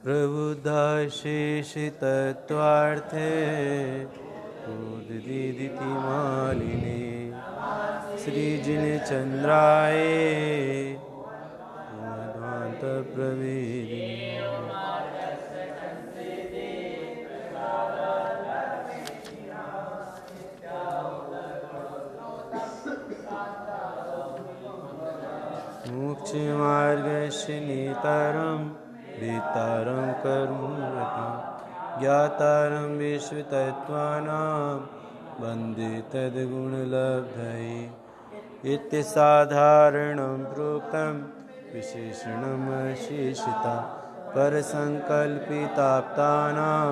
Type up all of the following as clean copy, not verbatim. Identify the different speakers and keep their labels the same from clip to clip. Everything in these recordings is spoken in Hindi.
Speaker 1: प्रबुद्धाशेषितत्वार्थे उदिदिति मालिने श्रीजिनचन्द्राय मध्वान्तप्रवेदिने। मोक्षमार्गस्य नेतारं वेतारं कर्मरतं ज्ञातारं विश्वतत्त्वानां वन्दे तद्गुणलब्धये। इत्यसाधारणं प्रोक्तं विशेषणमशेषिता परसङ्कल्पिताप्तानां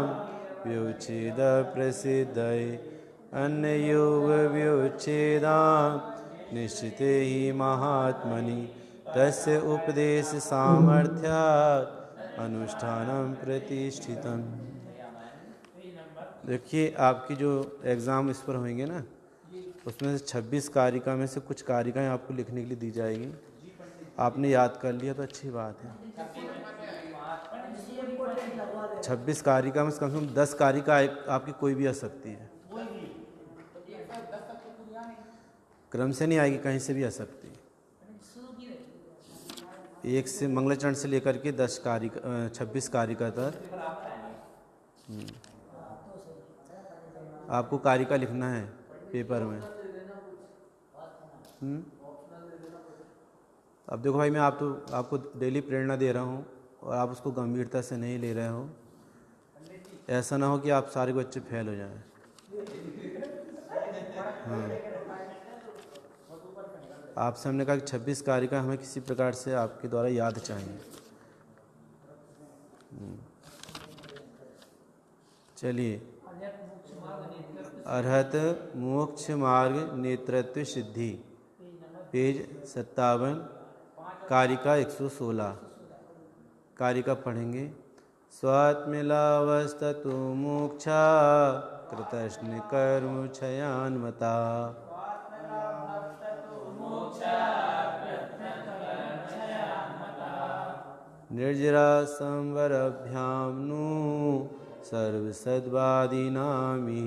Speaker 1: व्युच्छेदप्रसिद्धये। अन्ययोगव्युच्छेदां निश्चिते हि महात्मनि तस्य उपदेश सामर्थ्यात् अनुष्ठानं प्रतिष्ठितम्। देखिए, आपकी जो एग्ज़ाम इस पर होंगे ना, उसमें से 26 कारिका में से कुछ कारिकाएं आपको लिखने के लिए दी जाएगी। आपने याद कर लिया तो अच्छी बात है। 26 कारिका में से कम 10 कारिका आपकी कोई भी आ सकती है, क्रम से नहीं आएगी, कहीं से भी आ सकती है। एक से मंगलाचरण से लेकर के 26 कारिका तक आपको कारिका लिखना है पेपर में। अब देखो भाई, मैं आपको डेली प्रेरणा दे रहा हूँ और आप उसको गंभीरता से नहीं ले रहे हो। ऐसा ना हो कि आप सारे बच्चे फेल हो जाएं। हाँ, आपसे हमने कहा कि 26 कारिका हमें किसी प्रकार से आपके द्वारा याद चाहिए। चलिए, अरहत मोक्ष मार्ग नेतृत्व सिद्धि, पेज 57, कारिका 116। कारिका पढ़ेंगे। स्वात्मलाभस्ततो मोक्षा कृतस्न कर्म क्षयान्मता। निर्जरा संवरभ्यां नु सर्वसद्वादीनामि।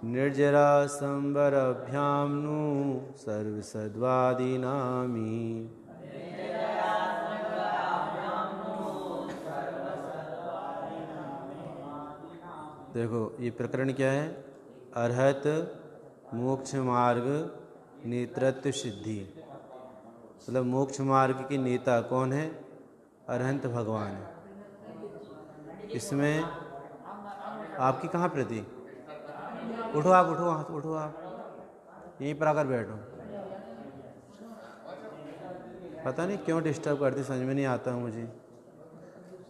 Speaker 1: निर्जरा संवरभ्यां नु सर्वसद्वादीनामि। देखो, ये प्रकरण क्या है? अरहत मोक्ष मार्ग नेतृत्व सिद्धि, मतलब मोक्ष मार्ग के नेता कौन है? अरहंत भगवान। इसमें आपकी कहाँ प्रति? उठो आप, उठो आप, उठो आप, यहीं पर आकर बैठो। पता नहीं क्यों डिस्टर्ब करती, समझ में नहीं आता मुझे।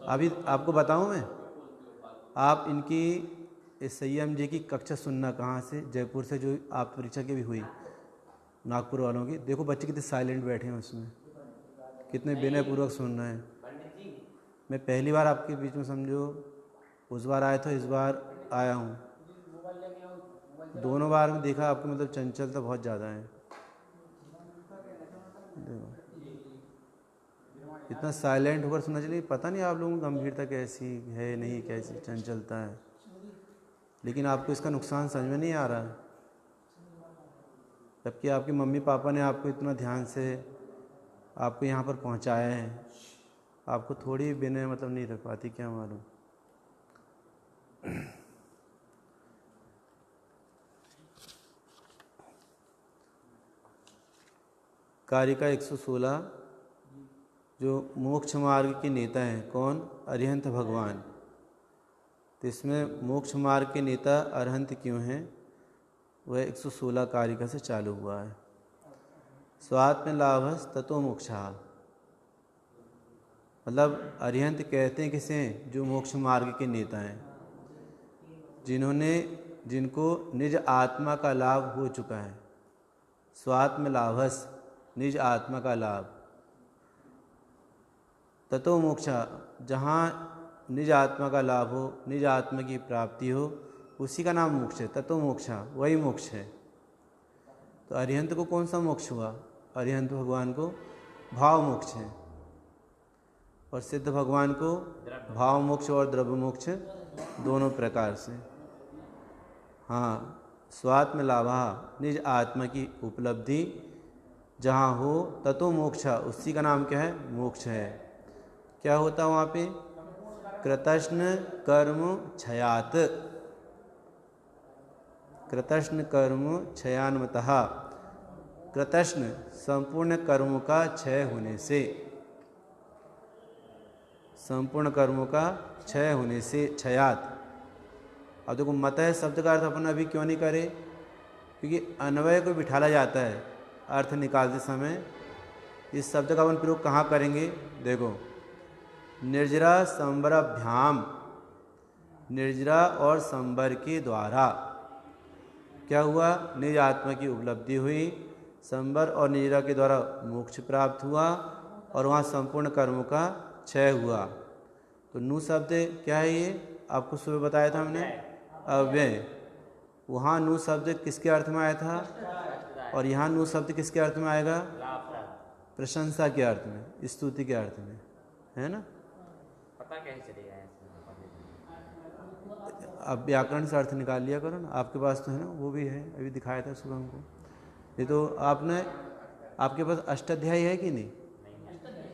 Speaker 1: अभी आपको बताऊं मैं, आप इनकी इस संयम जी की कक्षा सुनना कहाँ से? जयपुर से, जो आप परीक्षा की भी हुई नागपुर वालों की। देखो बच्चे कितने साइलेंट बैठे हैं उसमें, कितने विनयपूर्वक सुन रहे हैं। मैं पहली बार आपके बीच में, समझो उस बार आया था, इस बार आया हूँ। दोनों बार में देखा आपको, मतलब चंचलता बहुत ज़्यादा है। देखो इतना साइलेंट होकर सुनना चाहिए। पता नहीं आप लोगों की गंभीरता कैसी है, नहीं कैसी चंचलता है, लेकिन आपको इसका नुकसान समझ में नहीं आ रहा है। जबकि आपके मम्मी पापा ने आपको इतना ध्यान से आपको यहाँ पर पहुँचाया है, आपको थोड़ी बिना मतलब नहीं रख पाती, क्या मालूम। कारिका 116, जो मोक्ष मार्ग के नेता हैं कौन? अरिहंत भगवान। तो इसमें मोक्ष मार्ग के नेता अरहंत क्यों हैं, वह 116 कारिका से चालू हुआ है। स्वात्म लाभस ततो मोक्षा, मतलब अरिहंत कहते हैं किसे? जो मोक्ष मार्ग के नेता हैं, जिनको निज आत्मा का लाभ हो चुका है। स्वात्म लाभस, निज आत्मा का लाभ। ततो मोक्षा, जहाँ निज आत्मा का लाभ हो, निज आत्मा की प्राप्ति हो, उसी का नाम मोक्ष है। ततो मोक्षा, वही मोक्ष है। तो अरिहंत को कौन सा मोक्ष हुआ? अरिहंत भगवान को भाव मोक्ष है, और सिद्ध भगवान को भाव मोक्ष और द्रव्य मोक्ष दोनों प्रकार से। हाँ, स्वात्म लाभा, निज आत्मा की उपलब्धि जहाँ हो ततो मोक्ष, उसी का नाम क्या है? मोक्ष है। क्या होता वहाँ पे? कृतस्न कर्म क्षयात, कृतस्न कर्म क्षयान्मतः, कृतस्न संपूर्ण कर्मों का क्षय होने से, संपूर्ण कर्मों का क्षय होने से, क्षयात। अब देखो मतः शब्द का अर्थ अपन अभी क्यों नहीं करें? क्योंकि अन्वय को बिठाला जाता है अर्थ निकालते समय। इस शब्द का अपन प्रयोग कहाँ करेंगे? देखो, निर्जरा संबराभ्याम, निर्जरा और संबर के द्वारा क्या हुआ? निज आत्मा की उपलब्धि हुई, संबर और निर्जरा के द्वारा मोक्ष प्राप्त हुआ, और वहाँ संपूर्ण कर्मों का क्षय हुआ। तो नु शब्द क्या है? ये आपको सुबह बताया था हमने, अव्यय। वहाँ नु शब्द किसके अर्थ में आया था, और यहाँ नु शब्द किसके अर्थ में आएगा? प्रशंसा के अर्थ में, स्तुति के अर्थ में, है ना?
Speaker 2: पता कैसे चलेगा?
Speaker 1: अब व्याकरण से अर्थ निकाल लिया करो ना, आपके पास तो है ना, वो भी है, अभी दिखाया था सुबह हमको। ये तो आपने, आपके पास अष्टाध्यायी है कि नहीं?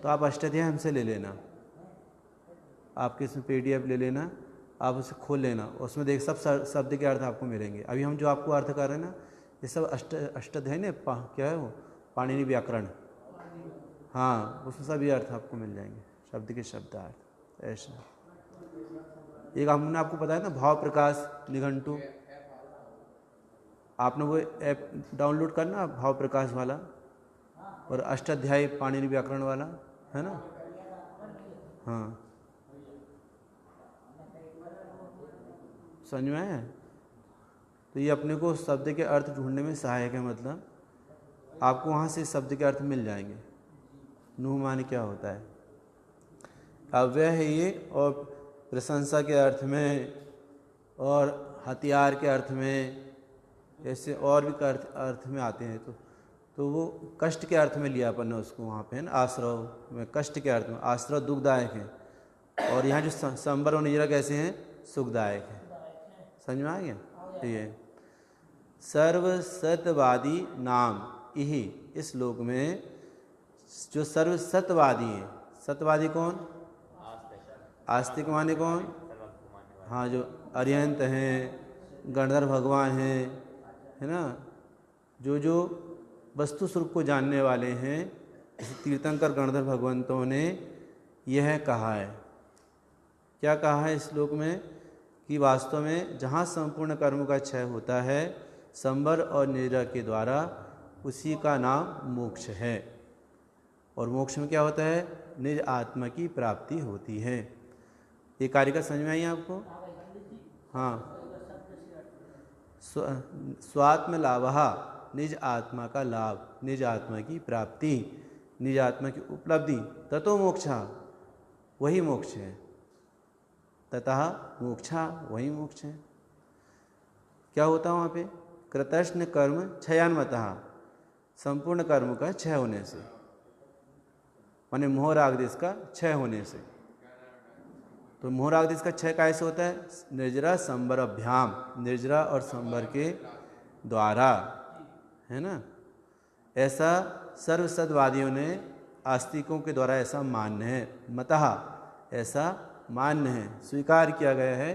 Speaker 1: तो आप अष्टाध्यायी हमसे ले लेना, आपके इसमें PDF ले लेना, आप उसे खोल लेना, उसमें देख सब शब्द के अर्थ आपको मिलेंगे। अभी हम जो आपको अर्थ कर रहे हैं ना, ये सब अष्टाध्यायी ने क्या है वो? पाणिनि व्याकरण। हाँ, उसमें सभी अर्थ आपको मिल जाएंगे, शब्द के शब्दार्थ। ऐसा एक हमने आपको बताया ना, भाव प्रकाश निघंटु, आपने वो ऐप डाउनलोड करना, भाव प्रकाश वाला, और अष्टाध्यायी पाणिनि व्याकरण वाला, है ना? हाँ, समझ में आया? तो ये अपने को शब्द के अर्थ ढूंढने में सहायक है, मतलब आपको वहाँ से शब्द के अर्थ मिल जाएंगे। नु माने क्या होता है? अव्यय है ये, और प्रशंसा के अर्थ में, और हथियार के अर्थ में, ऐसे और भी अर्थ में आते हैं। तो वो कष्ट के अर्थ में लिया अपन ने उसको वहाँ पे, है ना? आश्रव में कष्ट के अर्थ में, आश्रव दुखदायक है, और यहाँ जो संबर और निर्जरा कैसे हैं? सुखदायक है। समझ में आ गया? ये सर्वसत्यवादी नाम यही इस श्लोक में जो सर्वसत्यवादी है, सत्यवादी कौन? आस्तिक माने कौन? हाँ, जो अरिहंत हैं, गणधर भगवान हैं, है ना? जो वस्तु स्वरूप को जानने वाले हैं, तीर्थंकर गणधर भगवंतों ने यह कहा है। क्या कहा है इस श्लोक में? कि वास्तव में जहाँ संपूर्ण कर्म का क्षय होता है संबर और निर्जरा के द्वारा, उसी का नाम मोक्ष है। और मोक्ष में क्या होता है? निज आत्मा की प्राप्ति होती है। ये कारिका समझ में आई आपको? हाँ, स्वात्म लाभा, निज आत्मा का लाभ, निज आत्मा की प्राप्ति, निज आत्मा की उपलब्धि, ततो मोक्षा, वही मोक्ष है। ततः मोक्षा, वही मोक्ष है। क्या होता है वहाँ पे? कृतस्न कर्म क्षयान्मतः, संपूर्ण कर्म का क्षय होने से, माने मोह राग देश का क्षय होने से। तो मोह राग देश का क्षय कैसे होता है? निर्जरा संबर अभ्याम, निर्जरा और संबर के द्वारा, है ना? ऐसा सर्वसत्यवादियों ने, आस्तिकों के द्वारा ऐसा मान्य है। मतः, ऐसा मान्य है, स्वीकार किया गया है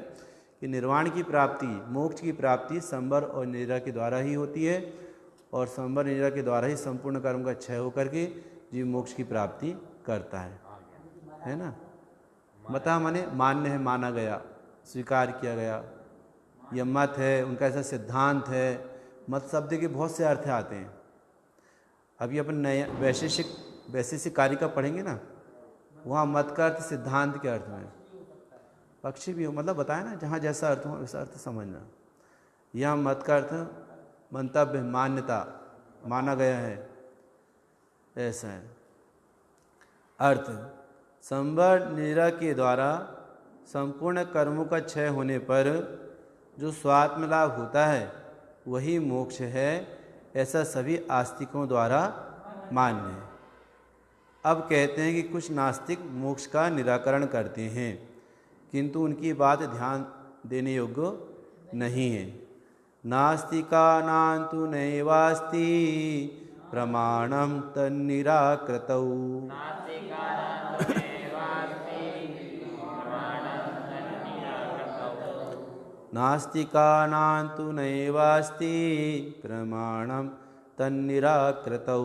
Speaker 1: कि निर्वाण की प्राप्ति, मोक्ष की प्राप्ति संबर और निर्जरा के द्वारा ही होती है, और संबर निर्जरा के द्वारा ही संपूर्ण कर्म का क्षय होकर के जीव मोक्ष की प्राप्ति करता है ना? मता माने मान्य है, माना गया, स्वीकार किया गया, यह मत है, उनका ऐसा सिद्धांत है। मत शब्द के बहुत से अर्थ आते हैं। अभी अपन नया वैशेषिक कारिका पढ़ेंगे ना, वहाँ मत का अर्थ सिद्धांत के अर्थ में, पक्षी भी हो, मतलब बताया ना, जहाँ जैसा अर्थ हो वैसा अर्थ समझना। यहाँ मत का अर्थ मंतव्य, मान्यता, माना गया है, ऐसा है अर्थ। संबर निर्जरा के द्वारा संपूर्ण कर्मों का क्षय होने पर जो स्वात्म लाभ होता है वही मोक्ष है, ऐसा सभी आस्तिकों द्वारा मान्य है। अब कहते हैं कि कुछ नास्तिक मोक्ष का निराकरण करते हैं, किंतु उनकी बात ध्यान देने योग्य नहीं है। नास्तिकानां नैवास्ति प्रमाणं तन्निराकृतौ। नास्तिकानां नैवास्ति प्रमाणं तन्निराकृतौ।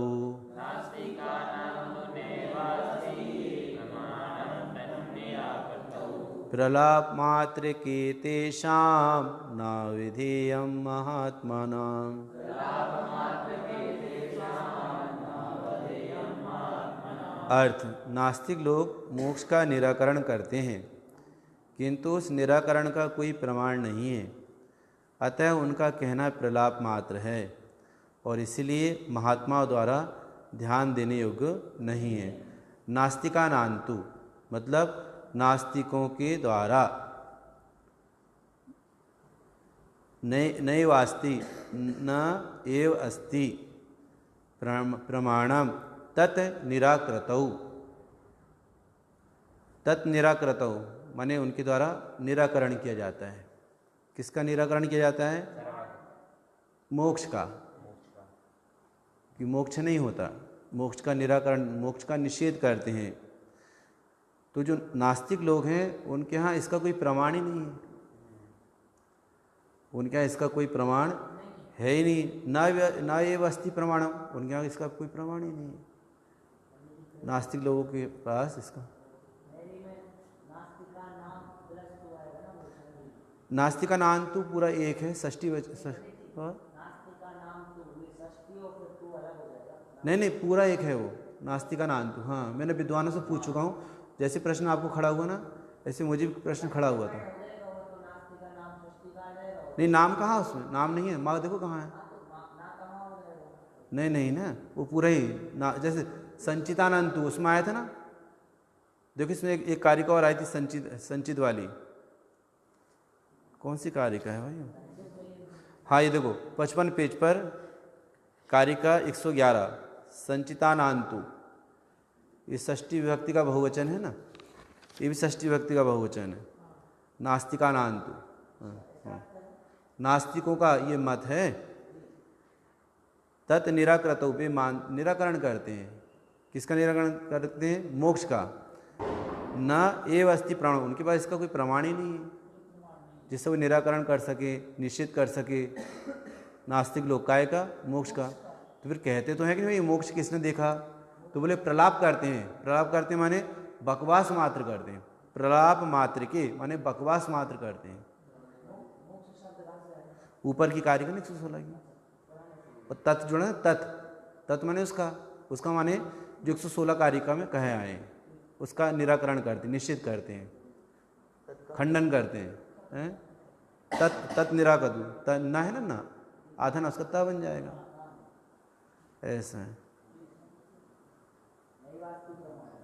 Speaker 1: प्रलाप मात्र के तेषां न विधेयं महात्मनाम्। अर्थ, नास्तिक लोग मोक्ष का निराकरण करते हैं, किंतु उस निराकरण का कोई प्रमाण नहीं है, अतः उनका कहना प्रलाप मात्र है और इसलिए महात्माओं द्वारा ध्यान देने योग्य नहीं है। नास्तिकानांतु मतलब नास्तिकों के द्वारा, नैवास्ति न एव अस्ति प्रमाणम तत् निराकृतौ। तत् निराकृतौ माने उनके द्वारा निराकरण किया जाता है। किसका निराकरण किया जाता है? मोक्ष का, कि मोक्ष नहीं होता, मोक्ष का निराकरण, मोक्ष का निषेध करते हैं। तो जो नास्तिक लोग हैं उनके यहाँ इसका कोई प्रमाण ही नहीं है, उनके यहाँ इसका कोई प्रमाण है ही नहीं। ना एव अस्ति प्रमाणम, उनके यहाँ इसका कोई प्रमाण ही नहीं है नास्तिक लोगों के पास इसका। नास्तिका नाम तो पूरा एक है, षष्ठी नहीं पूरा एक है वो नास्तिका नाम तो। हाँ, मैंने विद्वानों से पूछ चुका हूँ, जैसे प्रश्न आपको खड़ा हुआ ना ऐसे मुझे भी प्रश्न खड़ा हुआ था। नहीं, नाम कहाँ उसमें? नाम नहीं है, माँ देखो कहाँ है। नहीं ना, वो पूरा ही जैसे संचितानंतु उसमें आया था ना। देखो इसमें एक कारिका और आई थी, संचित वाली। कौन सी कारिका है भाई? हाँ, ये देखो 55 पेज पर कारिका 111 संचितानांतु। ये षष्ठी विभक्ति का बहुवचन है ना, ये भी षष्ठी विभक्ति का बहुवचन है, नास्तिकानांतु। नास्तिकों का ये मत है। तत् निराकृतौ, वे निराकरण करते हैं। किसका निराकरण करते हैं? मोक्ष का। न एव अस्ति प्रमाण, उनके पास इसका कोई प्रमाण ही नहीं है जिससे वो निराकरण कर सके, निश्चित कर सके। नास्तिक लोग काय का? मोक्ष का। तो फिर कहते तो हैं कि भाई मोक्ष किसने देखा? तो बोले प्रलाप करते हैं। प्रलाप करते माने बकवास मात्र करते हैं। प्रलाप मात्र के माने बकवास मात्र करते हैं। ऊपर की कारिका नहीं 116 की, और तत् जो है तत् माने उसका माने जो 116 कारिका में कहे आए हैं उसका निराकरण करते, निश्चित करते हैं, खंडन करते हैं। तत् निराकृत न है ना, आधा न उसका ता बन जाएगा, ऐसा है।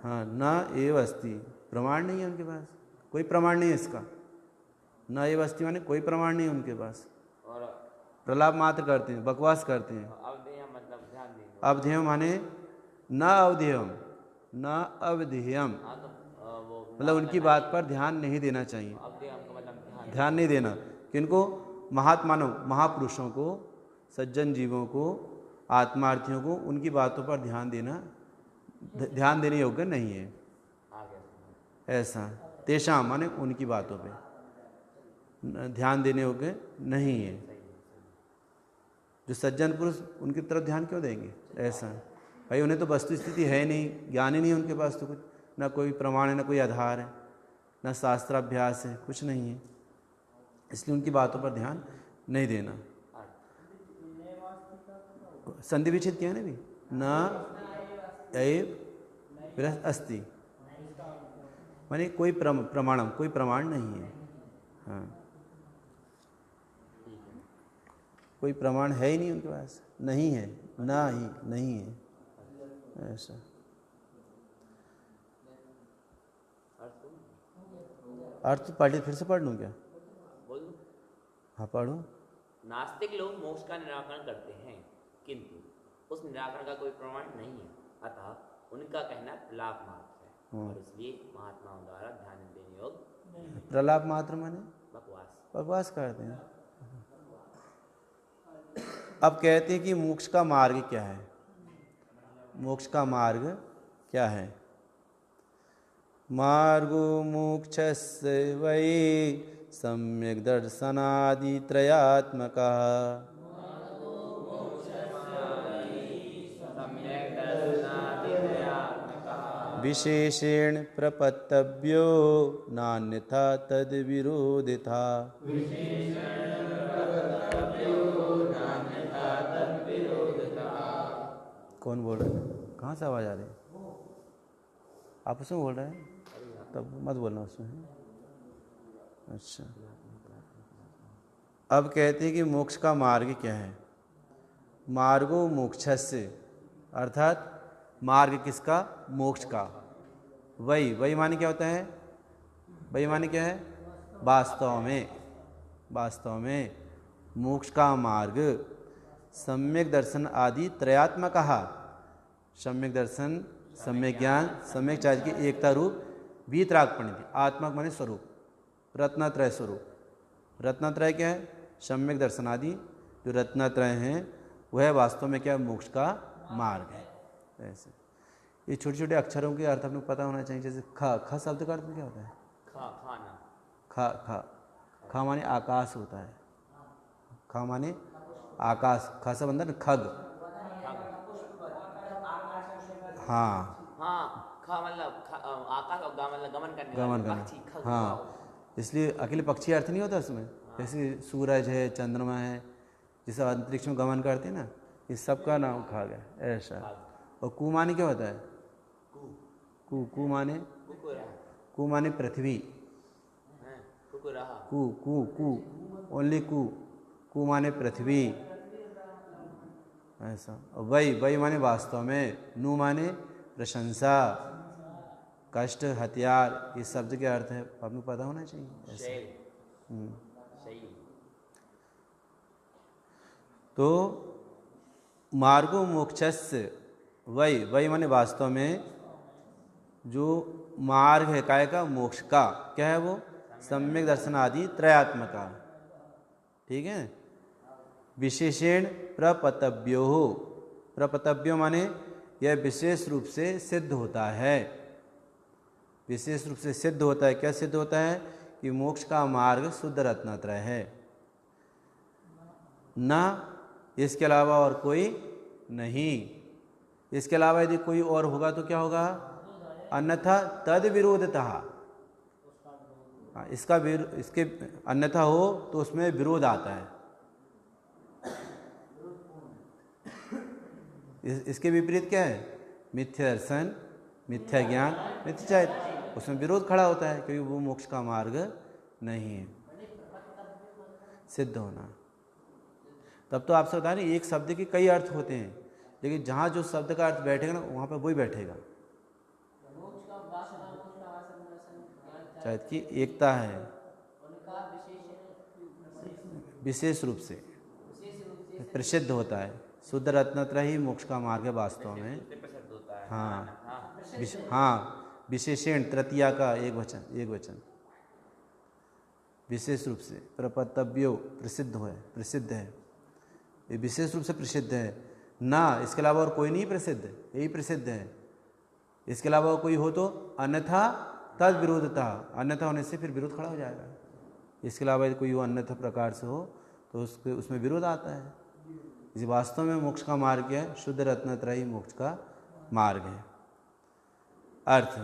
Speaker 1: हाँ, न एव अस्ति, प्रमाण नहीं है उनके पास, कोई प्रमाण नहीं है इसका। न एव अस्ति माने कोई प्रमाण नहीं है उनके पास, प्रलाप मात्र करते हैं, बकवास करते हैं। अवधेयम माने न अवधेयम, न अवधेयम मतलब उनकी बात पर ध्यान नहीं देना चाहिए। ध्यान नहीं देना किनको? महात्मानों, महापुरुषों को, सज्जन जीवों को, आत्मार्थियों को उनकी बातों पर ध्यान देने योग्य नहीं है, ऐसा। तेषाम माने उनकी बातों पे ध्यान देने योग्य नहीं है। जो सज्जन पुरुष उनकी तरफ ध्यान क्यों देंगे? ऐसा भाई, उन्हें तो वस्तु स्थिति है नहीं, ज्ञान ही नहीं उनके पास, तो कुछ ना कोई प्रमाण है, ना कोई आधार है, ना शास्त्राभ्यास है, कुछ नहीं है, इसलिए उनकी बातों पर ध्यान नहीं देना। संधि विच्छेद किया है ना भी, न एव अस्ति माने कोई प्रमाणम, कोई प्रमाण नहीं है। हाँ, कोई प्रमाण है ही नहीं उनके पास, नहीं है, ना ही नहीं है, ऐसा। अर्थ पढ़, फिर से पढ़ लूँ क्या? हाँ पढ़ो।
Speaker 2: नास्तिक लोग मोक्ष का निराकरण करते हैं, किंतु उस निराकरण का कोई प्रमाण नहीं है, अतः उनका कहना प्रलाप मात्र है और इसलिए महात्माओं द्वारा ध्यान देने योग
Speaker 1: प्रलाप मात्र माने
Speaker 2: बकवास।
Speaker 1: बकवास करते हैं। अब कहते हैं कि मोक्ष का मार्ग क्या है, मोक्ष का मार्ग क्या है। मार्गो मोक्षस्य वै सम्यक् दर्शनादि त्रयात्मकः विशेषेण प्रपत्तव्यो नान्यथा तद्विरोधिता। कौन बोल रहे हैं, कहाँ से आवाज़ आ रही है? आप उसमें बोल रहे हैं, तब मत बोलना उसमें। अच्छा, अब कहते हैं कि मोक्ष का मार्ग क्या है। मार्गो मोक्षस्य, अर्थात मार्ग किसका, मोक्ष का। वही वही माने क्या होता है, वही माने क्या है, वास्तव में मोक्ष का मार्ग सम्यक दर्शन आदि त्रयात्मकः, सम्यक दर्शन, सम्यक ज्ञान, सम्यक चार्य की एकता रूप वीतराग पंडित। आत्मक माने स्वरूप, रत्नत्रय स्वरूप। रत्नत्रय क्या है, सम्यक दर्शन आदि जो रत्नत्रय हैं वह वास्तव में क्या, मोक्ष का मार्ग है। ऐसे ये छोटे छोटे अक्षरों के अर्थ अपने को पता होना चाहिए। जैसे ख शब्द का अर्थ क्या होता है, खा माने आकाश होता है, खा माने आकाश, ख से बनता है ना खग। हाँ
Speaker 2: खा मतलब आकाश और गा मतलब गमन करने
Speaker 1: गमन
Speaker 2: वाले
Speaker 1: करना,
Speaker 2: पक्षी, खग।
Speaker 1: हाँ, इसलिए अकेले पक्षी अर्थ नहीं होता उसमें। जैसे सूरज है, चंद्रमा है, जिसे अंतरिक्ष में गमन करते हैं ना, इस सब का नाम खग है, ऐसा। और कु माने क्या होता है, कु माने पृथ्वी, कु ओनली कु माने पृथ्वी, ऐसा। और वही माने वास्तव में, नु माने प्रशंसा, कष्ट, हथियार, इस शब्द के अर्थ है आपको पता होना चाहिए ऐसा। तो मार्गो मोक्षस्य, वही माने वास्तव में जो मार्ग है काय का, मोक्ष का, क्या है वो, सम्यक दर्शन आदि त्रयात्मका, ठीक है। विशेषण प्रपतव्यो, प्रपतव्यो माने यह विशेष रूप से सिद्ध होता है, विशेष रूप से सिद्ध होता है। क्या सिद्ध होता है कि मोक्ष का मार्ग शुद्ध रत्नत्रय है, ना इसके अलावा और कोई नहीं। इसके अलावा यदि कोई और होगा तो क्या होगा, अन्यथा तद विरोधतः, इसके अन्यथा हो तो उसमें विरोध आता है। इसके विपरीत क्या है, मिथ्या दर्शन, मिथ्या ज्ञान, मिथ्या चारित्र, उसमें विरोध खड़ा होता है, क्योंकि वो मोक्ष का मार्ग नहीं है सिद्ध होना। तब तो आपसे बता रहे एक शब्द के कई अर्थ होते हैं, लेकिन जहाँ जो शब्द का अर्थ बैठेगा ना वहाँ पर वही बैठेगा। चारित्र की एकता है, विशेष रूप से प्रसिद्ध होता है। शुद्ध रत्नत्रय ही मोक्ष का मार्ग है वास्तव में। हाँ, विशेषण तृतीया का एक वचन विशेष रूप से, प्रपतव्यो प्रसिद्ध है, ये विशेष रूप से प्रसिद्ध है ना, इसके अलावा और कोई नहीं प्रसिद्ध, यही प्रसिद्ध है। इसके अलावा कोई हो तो अन्यथा तद विरोधता, अन्यथा होने से फिर विरोध खड़ा हो जाएगा। इसके अलावा यदि कोई हो अन्यथा प्रकार से हो तो उसमें विरोध आता है। इस वास्तव में मोक्ष का मार्ग है, शुद्ध रत्नत्रय मोक्ष का मार्ग है। अर्थ,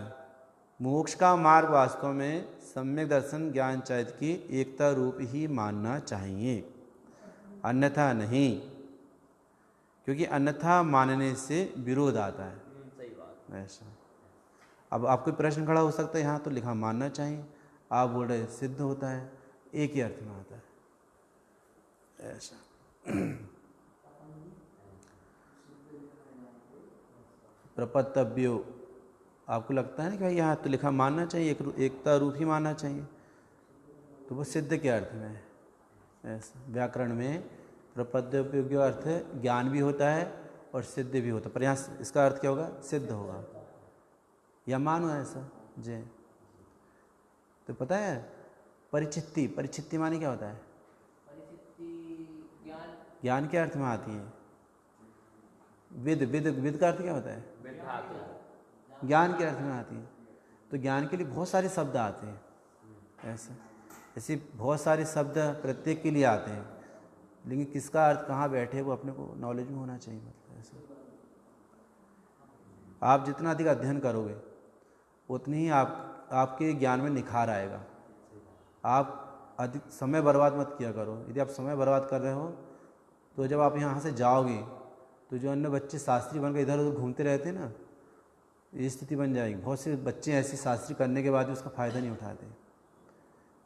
Speaker 1: मोक्ष का मार्ग वास्तव में सम्यक दर्शन ज्ञान चैत की एकता रूप ही मानना चाहिए, अन्यथा नहीं, क्योंकि अन्यथा मानने से विरोध आता है।
Speaker 2: सही बात।
Speaker 1: ऐसा। अब आपको प्रश्न खड़ा हो सकता है, यहाँ तो लिखा मानना चाहिए, आप बोल रहे सिद्ध होता है, एक ही अर्थ में आता है ऐसा। प्रपतव्यो, आपको लगता है ना कि भाई यहाँ तो लिखा मानना चाहिए, एकता रूप ही मानना चाहिए, तो वो सिद्ध के अर्थ में है ऐसा। व्याकरण में प्रपतव्यो का अर्थ ज्ञान भी होता है और सिद्ध भी होता, पर यहाँ इसका अर्थ क्या होगा? सिद्ध होगा, या मानो ऐसा जी। तो पता है परिचित्ति, परिचित्ति माने क्या होता है? ज्ञान के अर्थ में आती है। विद, विद, विद का अर्थ क्या होता है? ज्ञान के अर्थ में आती है। तो ज्ञान के लिए बहुत सारे शब्द आते हैं, ऐसे बहुत सारे शब्द प्रत्येक के लिए आते हैं, लेकिन किसका अर्थ कहाँ बैठे वो अपने को नॉलेज में होना चाहिए। मतलब ऐसा आप जितना अधिक अध्ययन करोगे उतनी ही आपके ज्ञान में निखार आएगा। आप अधिक समय बर्बाद मत किया करो। यदि आप समय बर्बाद कर रहे हो तो जब आप यहाँ से जाओगे तो जो अन्य बच्चे शास्त्री बनकर इधर उधर घूमते रहते हैं ना, ये स्थिति बन जाएगी। बहुत से बच्चे ऐसे शास्त्री करने के बाद भी उसका फ़ायदा नहीं उठाते,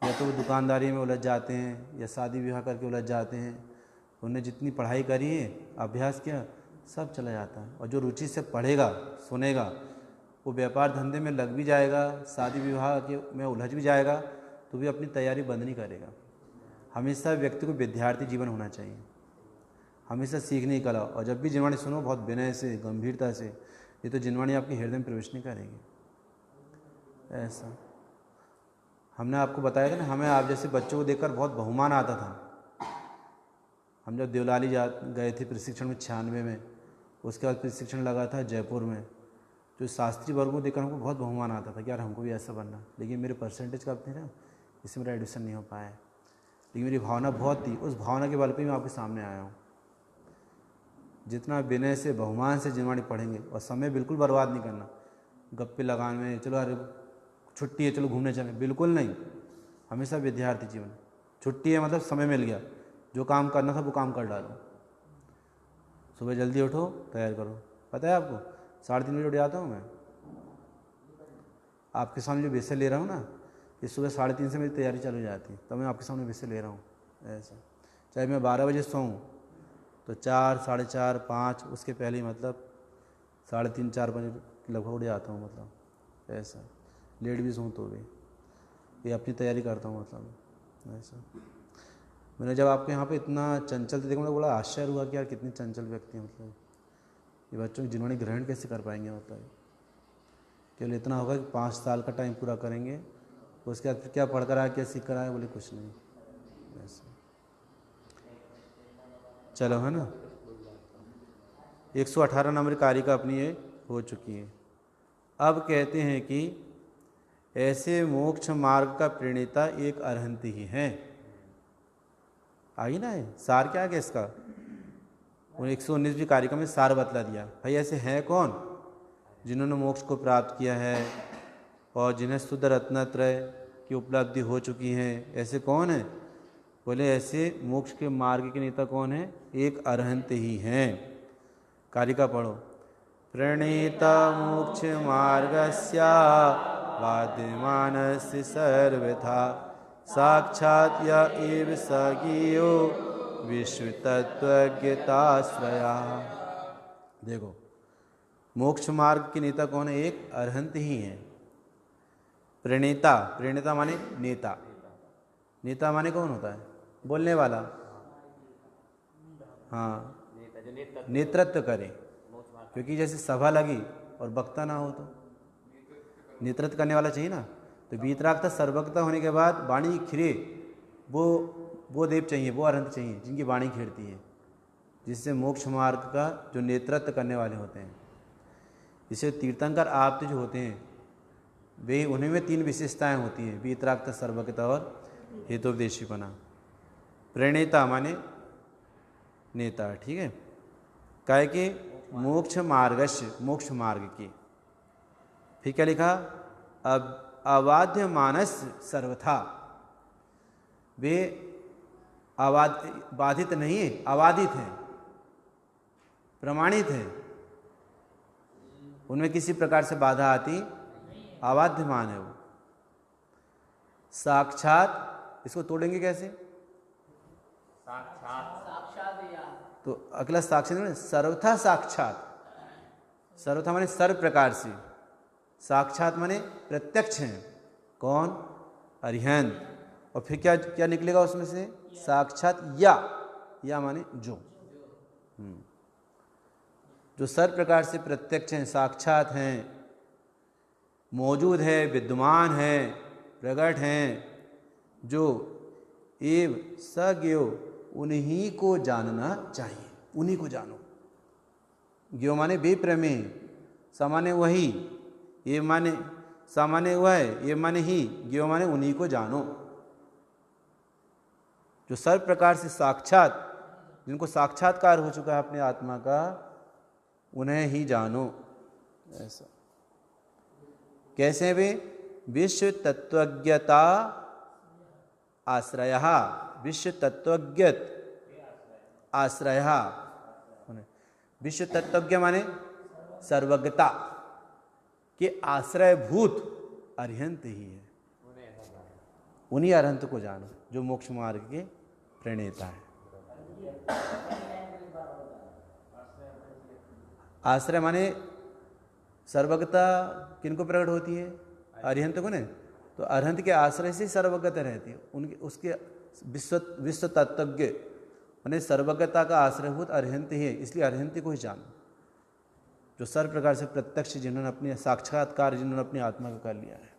Speaker 1: या तो वो दुकानदारी में उलझ जाते हैं या शादी विवाह करके उलझ जाते हैं। उन्हें जितनी पढ़ाई करी है, अभ्यास किया, सब चला जाता है। और जो रुचि से पढ़ेगा सुनेगा वो व्यापार धंधे में लग भी जाएगा, शादी विवाह के में उलझ भी जाएगा, तो भी अपनी तैयारी बंद नहीं करेगा। हमेशा व्यक्ति को विद्यार्थी जीवन होना चाहिए, हमेशा सीखने की कला। और जब भी जिनवाणी सुनो बहुत विनय से, गंभीरता से, ये तो जिनवाणी आपके हृदय में प्रवेश नहीं करेगी। ऐसा हमने आपको बताया था ना, हमें आप जैसे बच्चों को देखकर बहुत बहुमान आता था। हम जब देवलाली गए थे प्रशिक्षण में 96 में, उसके बाद प्रशिक्षण लगा था जयपुर में, जो शास्त्री वर्ग को देखकर हमको बहुत बहुमान आता था कि यार हमको भी ऐसा बनना। लेकिन मेरे परसेंटेज कम थे ना, इससे मेरा एडमिशन नहीं हो पाया। लेकिन मेरी भावना बहुत थी, उस भावना के बल पर मैं आपके सामने आया हूँ। जितना विनय से बहुमान से जिनवाणी पढ़ेंगे, और समय बिल्कुल बर्बाद नहीं करना गप्पे लगाने में, चलो अरे छुट्टी है चलो घूमने चलें, बिल्कुल नहीं। हमेशा विद्यार्थी जीवन। छुट्टी है मतलब समय मिल गया, जो काम करना था वो काम कर डालो। सुबह जल्दी उठो, तैयार करो। पता है आपको 3:30 बजे उठ जाता हूँ मैं। आपके सामने जो विषय ले रहा हूँ ना, ये सुबह 3:30 से मेरी तैयारी चालू हो जाती है, तब मैं आपके सामने विषय ले रहा हूँ। ऐसा चाहे मैं 12 बजे सोऊँ तो 4, 4:30, 5 उसके पहले ही मतलब 3:30, 4 बजे लगभग उठ जाता हूँ। मतलब ऐसा लेट भी सोऊँ तो भी ये अपनी तैयारी करता हूँ। मतलब ऐसा मैंने जब आपके यहाँ पे इतना चंचल देखा, मतलब बड़ा आश्चर्य हुआ कि यार कितने चंचल व्यक्ति हैं। मतलब ये बच्चों की जिन्होंने ग्रहण कैसे कर पाएंगे। मतलब केवल इतना होगा कि 5 साल का टाइम पूरा करेंगे, उसके बाद फिर क्या पढ़ कर आए, क्या सीख कर आए, बोले कुछ नहीं। ऐसा चलो है ना। 118 नंबर कारिका अपनी ये हो चुकी है। अब कहते हैं कि ऐसे मोक्ष मार्ग का प्रणेता एक अरहंत ही है। आई ना है सार क्या है इसका? 119वीं कारिका में सार बतला दिया। भाई ऐसे हैं कौन? जिन्होंने मोक्ष को प्राप्त किया है और जिन्हें शुद्ध रत्नत्रय की उपलब्धि हो चुकी है। ऐसे कौन है? बोले ऐसे मोक्ष के मार्ग के नेता कौन है? एक अरहंत ही हैं। कारिका पढ़ो। प्रणेता मोक्ष मार्गस्य वाद्यमानस्य सर्वथा साक्षात् य एव सगीयो विश्वतत्त्वज्ञताश्रया। देखो मोक्ष मार्ग के नेता कौन है? एक अरहंत ही हैं। प्रणेता, प्रणेता माने नेता। नेता माने कौन होता है? बोलने वाला। हाँ, नेतृत्व करे। क्योंकि जैसे सभा लगी और वक्ता ना हो तो नेतृत्व करने वाला चाहिए ना। तो वीतरागता सर्वज्ञता होने के बाद वाणी खिरे, वो देव चाहिए, वो अरहंत चाहिए जिनकी वाणी खिरती है, जिससे मोक्ष मार्ग का जो नेतृत्व करने वाले होते हैं। इसे तीर्थंकर आप्त जो होते हैं वे, उन्हीं में 3 विशेषताएं होती हैं, वीतरागता, सर्वज्ञता और हेतुपदेशीपना। प्रणेता माने नेता, ठीक है। काय के मोक्ष मार्गस्य, मोक्ष मार्ग की। फिर क्या लिखा? अब अबाध्य मानस सर्वथा, वे बाधित नहीं है, अबाधित हैं, प्रमाणित है, उनमें किसी प्रकार से बाधा आती, अबाध्यमान है वो। साक्षात, इसको तोड़ेंगे कैसे? तो अगला साक्षात सर्वथा साक्षात। सर्वथा माने सर्व प्रकार से, साक्षात माने प्रत्यक्ष हैं। कौन? अरिहंत। और फिर क्या क्या निकलेगा उसमें से? साक्षात या माने जो। जो सर्व प्रकार से प्रत्यक्ष हैं, साक्षात हैं, मौजूद है, विद्यमान है, प्रकट हैं, जो एव सज्ञो, उन्हीं को जानना चाहिए, उन्हीं को जानो। ज्ञो माने बेप्रमेय, सामान्य वही, ये माने सामान्य वह है, ये माने ही, ज्ञो माने उन्हीं को जानो। जो सर्व प्रकार से साक्षात, जिनको साक्षात्कार हो चुका है अपने आत्मा का, उन्हें ही जानो। ऐसा कैसे वे? विश्व तत्वज्ञता आश्रय, विश्व तत्वज्ञ आश्रय। विश्व तत्वज्ञ माने सर्वज्ञता के आश्रयभूत अरिहंत ही है, उन्हीं अरिहंत को जानो जो मोक्ष मार्ग के प्रणेता है। आश्रय माने सर्वज्ञता किनको प्रकट होती है? अरिहंत को ने। तो अरिहंत के आश्रय से सर्वज्ञता रहती है, उनके उसके विश्व तत्वज्ञ माने सर्वज्ञता का आश्रयभूत अरिहंत ही है, इसलिए अरिहंत को ही जानो, जो सर्व प्रकार से प्रत्यक्ष, जिन्होंने अपने साक्षात्कार, जिन्होंने अपनी आत्मा का कर लिया है।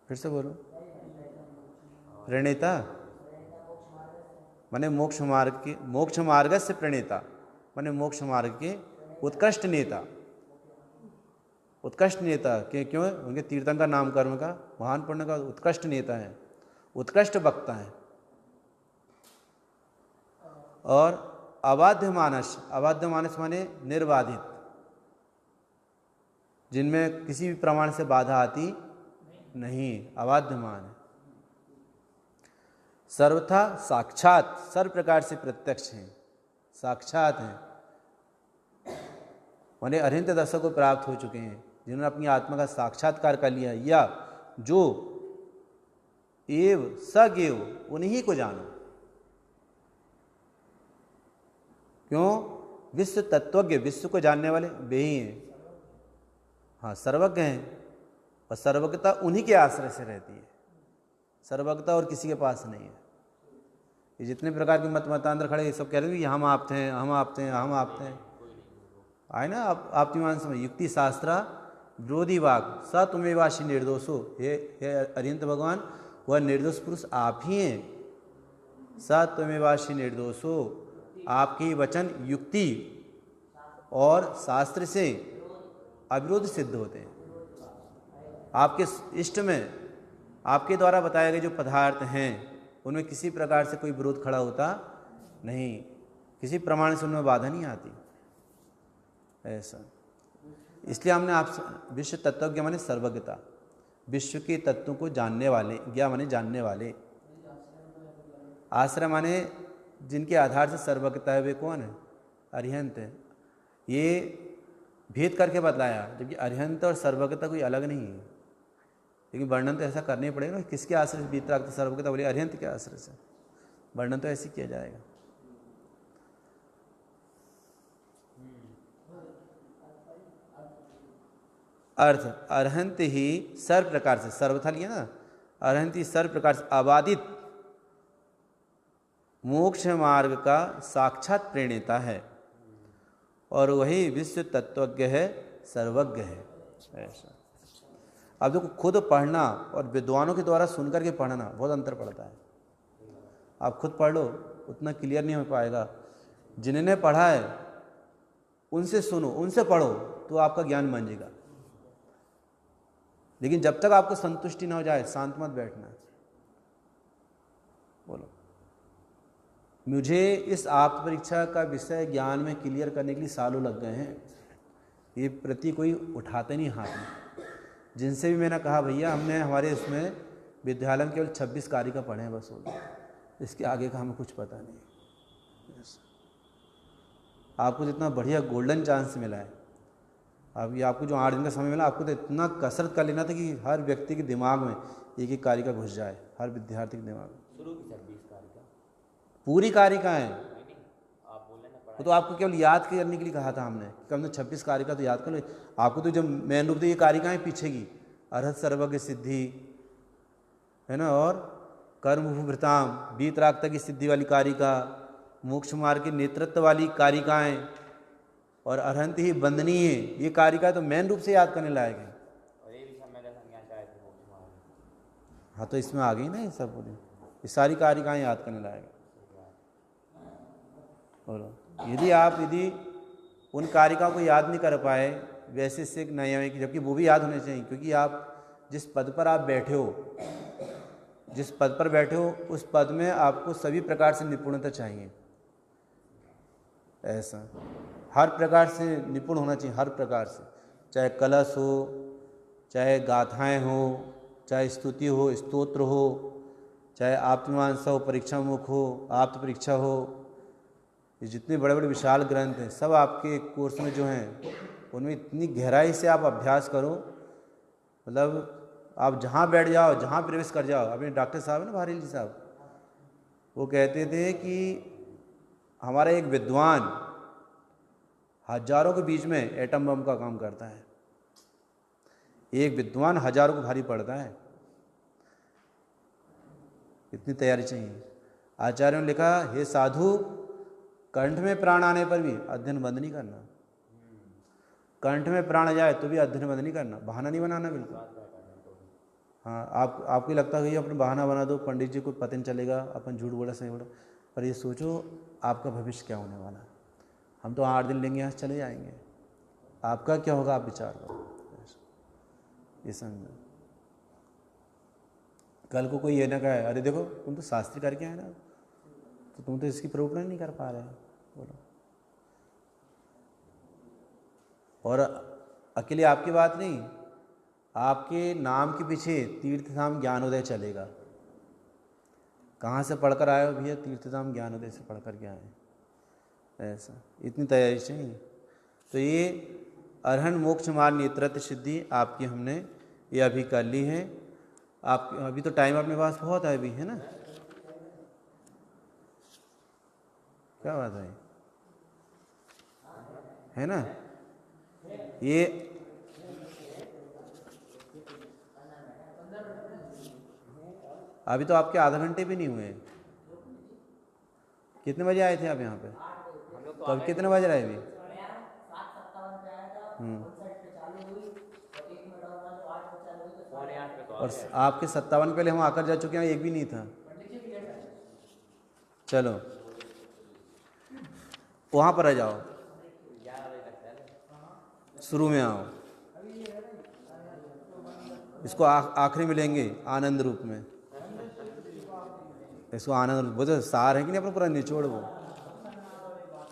Speaker 1: फिर से बोलो, प्रणेता माने मोक्ष मार्ग के, मोक्ष मार्ग से प्रणेता माने मोक्ष मार्ग के उत्कृष्ट नेता। उत्कृष्ट नेता के क्यों? उनके तीर्थंकर नाम कर्म का, महान पुण्य का उत्कृष्ट नेता है, उत्कृष्ट वक्ता है। और अबाध्य मानस, अबाध्य मानस माने निर्बाधित, जिनमें किसी भी प्रमाण से बाधा आती नहीं, अबाध्य मान है। सर्वथा साक्षात, सर्व प्रकार से प्रत्यक्ष हैं, साक्षात हैं, माने अरिहंत दशा को प्राप्त हो चुके हैं, जिन्होंने अपनी आत्मा का साक्षात्कार कर लिया, या जो एव सज्ञेव, उन्हीं को जानो। क्यों? विश्व तत्वज्ञ, विश्व को जानने वाले वे ही हैं। हाँ, सर्वज्ञ हैं, और सर्वज्ञता उन्हीं के आश्रय से रहती है, सर्वज्ञता और किसी के पास नहीं है। ये जितने प्रकार के मतांतर खड़े, ये सब कह रहे हैं हम आपते हैं, हम आपते हैं, हम आपते हैं, आए ना आपतिमान समय। युक्ति शास्त्रा विरोधी वाक स तुम्हेवाशी निर्दोषो, हे अरिहंत भगवान, वह निर्दोष पुरुष आप ही हैं। स तुम्हेवाशी निर्दोषो, आपके वचन युक्ति और शास्त्र से अविरोध सिद्ध होते हैं। आपके इष्ट में, आपके द्वारा बताए गए जो पदार्थ हैं, उनमें किसी प्रकार से कोई विरोध खड़ा होता नहीं, किसी प्रमाण से उनमें बाधा नहीं आती। ऐसा इसलिए हमने आपसे, विश्व तत्वज्ञ माने सर्वज्ञता, विश्व के तत्वों को जानने वाले, ज्ञा माने जानने वाले, आश्रय माने जिनके आधार से सर्वज्ञता है, वे कौन है? अरिहंत है। ये भेद करके बतलाया, जबकि अरिहंत और सर्वज्ञता कोई अलग नहीं है, लेकिन वर्णन तो ऐसा करना ही पड़ेगा ना। किसके आश्रय से वीतराग सर्वज्ञता बोले? अरिहंत के आश्रय से, वर्णन तो ऐसे किया जाएगा। अर्थ, अरहंत ही सर्व प्रकार से, सर्वथा लिया ना, अरहंत ही सर्व प्रकार से अबाधित मोक्ष मार्ग का साक्षात प्रेरणेता है, और वही विश्व तत्वज्ञ है, सर्वज्ञ है। ऐसा अब देखो, खुद पढ़ना और विद्वानों के द्वारा सुनकर के पढ़ना बहुत अंतर पड़ता है। आप खुद पढ़ लो, उतना क्लियर नहीं हो पाएगा। जिन्होंने पढ़ा है उनसे सुनो, उनसे पढ़ो, तो आपका ज्ञान बन जाएगा। लेकिन जब तक आपको संतुष्टि ना हो जाए, शांत मत बैठना। बोलो, मुझे इस आत्म परीक्षा का विषय ज्ञान में क्लियर करने के लिए सालों लग गए हैं। ये प्रति कोई उठाते नहीं हाथ में। जिनसे भी मैंने कहा, भैया हमने हमारे उसमें विद्यालय में केवल 26 कारिका पढ़े हैं, बस हो गया, इसके आगे का हमें कुछ पता नहीं। आपको जितना बढ़िया गोल्डन चांस मिला है, अभी आपको जो 8 दिन का समय मिला, आपको तो इतना कसरत कर लेना था कि हर व्यक्ति के दिमाग में एक एक कारिका घुस जाए, हर विद्यार्थी के दिमाग में।
Speaker 2: शुरू की 26 कारिका,
Speaker 1: पूरी कारिका है। वो तो आपको केवल याद करने के लिए कहा था हमने, कि हमने 26 कारिका तो याद कर लो। आपको तो जब मेन रूप तो ये कारिकाएँ पीछे की, अर्हत सर्वज्ञ सिद्धि है ना, और कर्म भूभृताम, वीतराग तक की सिद्धि वाली कारिका, मोक्ष मार्ग के नेतृत्व वाली कारिकाएं और अरहंत ही बंदनीय है, ये कारिका तो मेन रूप से याद करने लायक है।
Speaker 2: और ये भी समय का संज्ञा चाहे तो मोक्ष मार्ग।
Speaker 1: हाँ तो इसमें आ गई ना ये सब पूरी, ये सारी कारिकाएं याद करने लायक है। बोलो, यदि उन कारिकाओं को याद नहीं कर पाए वैसे से न्यायिक, जबकि वो भी याद होने चाहिए, क्योंकि आप जिस पद पर आप बैठे हो, जिस पद पर बैठे हो उस पद में आपको सभी प्रकार से निपुणता चाहिए। ऐसा हर प्रकार से निपुण होना चाहिए, हर प्रकार से, चाहे कलश हो, चाहे गाथाएं हो, चाहे स्तुति हो, स्तोत्र हो, चाहे आप्तमीमांसा हो, परीक्षा मुख हो, आप्त परीक्षा हो, ये जितने बड़े बड़े विशाल ग्रंथ हैं सब आपके कोर्स में जो हैं उनमें इतनी गहराई से आप अभ्यास करो, मतलब आप जहाँ बैठ जाओ, जहाँ प्रवेश कर जाओ। अभी डॉक्टर साहब है ना बहारेली साहब, वो कहते थे कि हमारा एक विद्वान हजारों के बीच में एटम बम का काम करता है, एक विद्वान हजारों को भारी पड़ता है, इतनी तैयारी चाहिए। आचार्यों ने लिखा, हे साधु, कंठ में प्राण आने पर भी अध्ययन बंद नहीं करना, कंठ में प्राण आ जाए तो भी अध्ययन बंद नहीं करना, बहाना नहीं बनाना बिल्कुल। हाँ, आपको लगता है कि अपना बहाना बना दो, पंडित जी को पता नहीं चलेगा, अपन झूठ बोला सही बोला, पर ये सोचो आपका भविष्य क्या होने वाला। हम तो 8 दिन लेंगे, यहाँ से चले जाएंगे, आपका क्या होगा आप विचार करो, ये समझो। कल को कोई ये ना कहे, अरे देखो तुम तो शास्त्री करके आए ना, तो तुम तो इसकी प्रवृत्ति नहीं कर पा रहे हो। बोलो, और अकेले आपकी बात नहीं, आपके नाम के पीछे तीर्थधाम ज्ञानोदय चलेगा। कहाँ से पढ़कर आए हो भैया? तीर्थधाम ज्ञानोदय से पढ़कर के आए, ऐसा इतनी तैयारी चाहिए। तो ये अरहन मोक्ष मार्ग नेतृत्व सिद्धि आपकी हमने ये अभी कर ली है। आप अभी तो टाइम अपने पास बहुत है अभी, है ना? क्या बात है ना? ये अभी तो आपके आधा घंटे भी नहीं हुए। कितने बजे आए थे आप यहाँ पे? तो अभी कितने बज रहे हैं अभी? और आपके 57 पहले हम आकर जा चुके हैं, एक भी नहीं था। चलो वहाँ पर आ जाओ, शुरू में आओ, इसको आखिरी में लेंगे आनंद रूप में, इसको आनंद रूप। वो तो सार है कि नहीं अपना पूरा निचोड़ वो।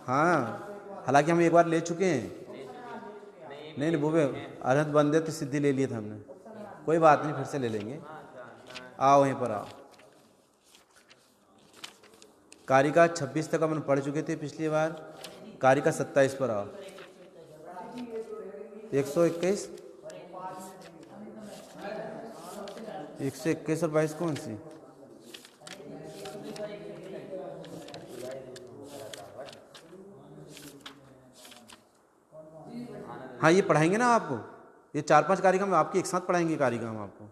Speaker 1: हाँ, हालांकि हम एक बार ले चुके हैं। नहीं वो अरहत बंदे तो सिद्धि ले लिए थे हमने, कोई बात नहीं, फिर से ले लेंगे। आओ वहीं पर आओ। कारिका 26 तक अपन पढ़ चुके थे पिछली बार, कारिका 27 पर आओ। 121 121 और 22 कौन सी? हाँ ये पढ़ाएंगे ना आपको, ये 4-5 कारिका हम आपकी एक साथ पढ़ाएंगे। कारिका हम आपको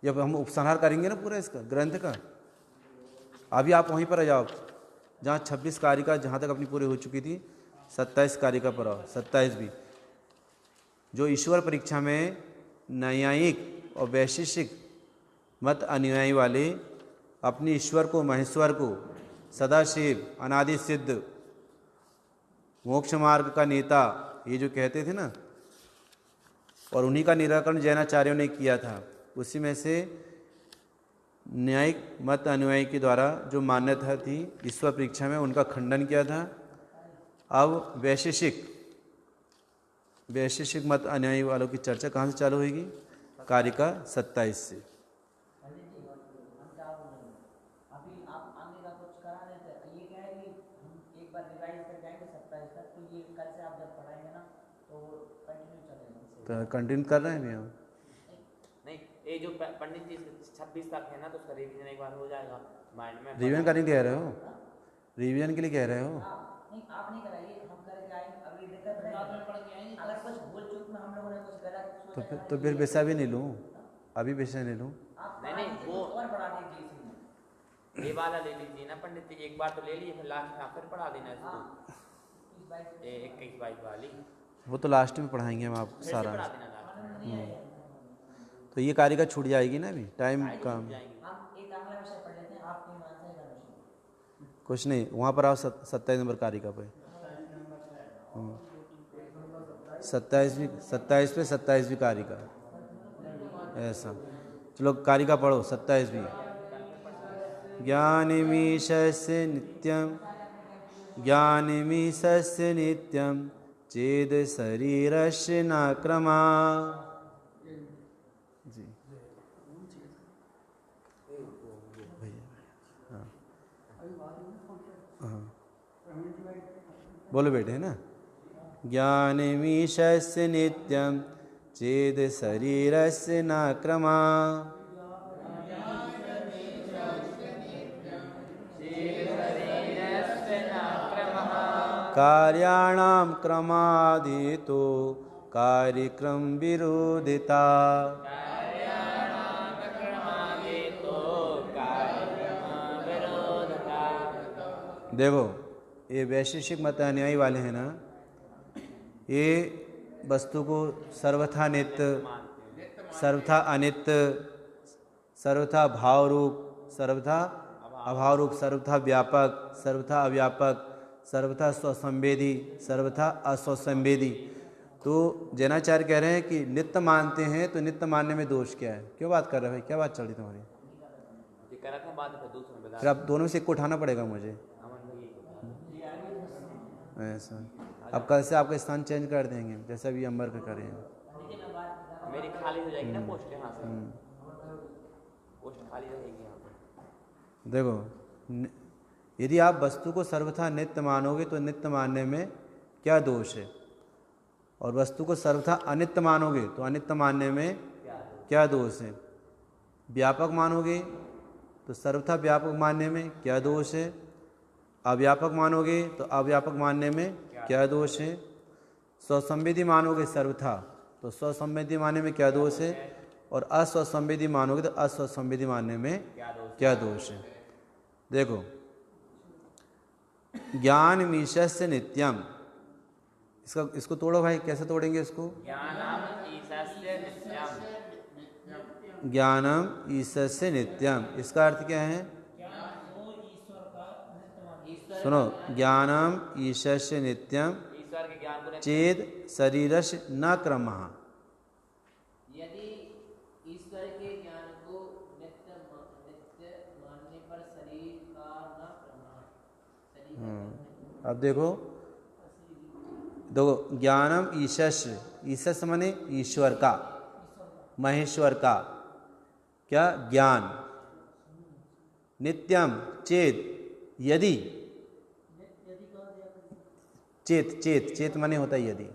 Speaker 1: जब हम उपसंहार करेंगे ना पूरा इसका ग्रंथ का। अभी आप वहीं पर आ जाओ जहाँ 26 कारिका जहाँ तक अपनी पूरी हो चुकी थी, 27 कारिका पर आओ। 27 भी जो ईश्वर परीक्षा में न्यायिक और वैशेषिक मत अनुयायी वाले अपने ईश्वर को, महेश्वर को, सदाशिव, अनादि सिद्ध, मोक्ष मार्ग का नेता, ये जो कहते थे ना, और उन्हीं का निराकरण जैनाचार्यों ने किया था। उसी में से न्यायिक मत अनुयायी के द्वारा जो मान्यता थी ईश्वर परीक्षा में, उनका खंडन किया था। अब वैशेषिक मत अनुयायी वालों की चर्चा कहाँ से चालू होगी? कारिका 27 से। तो कंटिन्यू कर रहे हैं भी हम।
Speaker 2: नहीं, ये जो पंडित जी 26 तक है ना, तो उसका रिवीजन एक बार हो जाएगा माइंड में।
Speaker 1: रिवीजन करने कह रहे हो? रिवीजन के लिए कह रहे हो?
Speaker 3: नहीं, आप नहीं कराइए, हम करके आएंगे। अभी दिक्कत नहीं, बाद में पढ़ के आएंगे। अगर कुछ भूल चूक में हम लोगों ने कुछ गलत
Speaker 1: तो फिर विषय भी नहीं लूँ, अभी विषय नहीं लूँ।
Speaker 2: नहीं वो
Speaker 3: और बढ़ा दीजिए
Speaker 2: ये वाला ले लीजिए ना पंडित जी, एक बार तो ले लीजिए, फिर लास्ट में आप फिर पढ़ा देना इसको। 21-22 वाली
Speaker 1: वो तो लास्ट में पढ़ाएंगे हम आपको
Speaker 2: फिर से
Speaker 1: सारा।
Speaker 2: पढ़ा देना लास्ट में।
Speaker 1: तो ये कारिका छूट जाएगी ना, अभी टाइम
Speaker 2: आएगी,
Speaker 1: कम।
Speaker 2: छूट जाएंगी।
Speaker 3: हम एक अगला विषय पढ़ लेते हैं, आपको ईमान से करना।
Speaker 1: कुछ नहीं, वहाँ पर आओ 27 नंबर कारिका पे। 27वीं कारिका ऐसा। चलो कारिका पढ़ो 27वीं। ज्ञानमीशस्य नित्यं, ज्ञानमीशस्य नित्यं चेद शरीरस्य न क्रमा। जी हाँ बोलो बेटे, है ना। ज्ञानमीशस्य नित्यं चेद शरीरस्य न क्रमा। कार्याणां क्रमादितो कार्यक्रम विरोधिता। देखो ये वैशेषिक मत अनुयायी वाले हैं ना, ये वस्तु को सर्वथा नित्य, सर्वथा अनित्य, सर्वथा भाव रूप, सर्वथा अभाव रूप, सर्वथा व्यापक, सर्वथा अव्यापक, सर्वथा स्वसंवेदी, सर्वथा अस्वसंवेदी। तो जैनाचार्य कह रहे हैं कि नित्य मानते हैं, तो नित्य मानने में दोष क्या है? क्यों बात कर रहे हैं भाई, क्या बात चल रही तुम्हारी? फिर अब दोनों से एक को उठाना पड़ेगा मुझे ऐसा। अब कल से आपका स्थान चेंज कर देंगे, जैसा भी अंबर का करें।
Speaker 2: मेरी खाली हो जाएगी ना पोस्ट, यहाँ से पोस्ट खाली रहेगी यहाँ पे।
Speaker 1: देखो यदि आप वस्तु को सर्वथा नित्य मानोगे तो नित्य मानने में क्या दोष है, और वस्तु को सर्वथा अनित्य मानोगे तो अनित्य मानने में क्या दोष है। व्यापक मानोगे तो सर्वथा व्यापक मानने में क्या दोष है, अव्यापक मानोगे तो अव्यापक मानने में क्या दोष है। स्वसंवेदी मानोगे सर्वथा तो स्वसंवेदी मानने में क्या दोष है, और अस्वसंवेदी मानोगे तो अस्वसंवेदी मानने में क्या दोष है। देखो ज्ञान मीशस्य नित्यम, इसको तोड़ो भाई, कैसे तोड़ेंगे इसको? ज्ञानम ईशस्य नित्यम, इसका अर्थ क्या है? सुनो, ज्ञानम ईशस्य नित्यम चेद शरीरस्य न क्रमः।
Speaker 4: यदि ईश्वर के ज्ञान को नित्य मानने पर शरीर का न क्रम।
Speaker 1: अब देखो ज्ञानम ईशस्य, ईशस्य माने ईश्वर का, महेश्वर का क्या ज्ञान, नित्यम चेत यदि, चेत चेत चेत माने होता है यदि,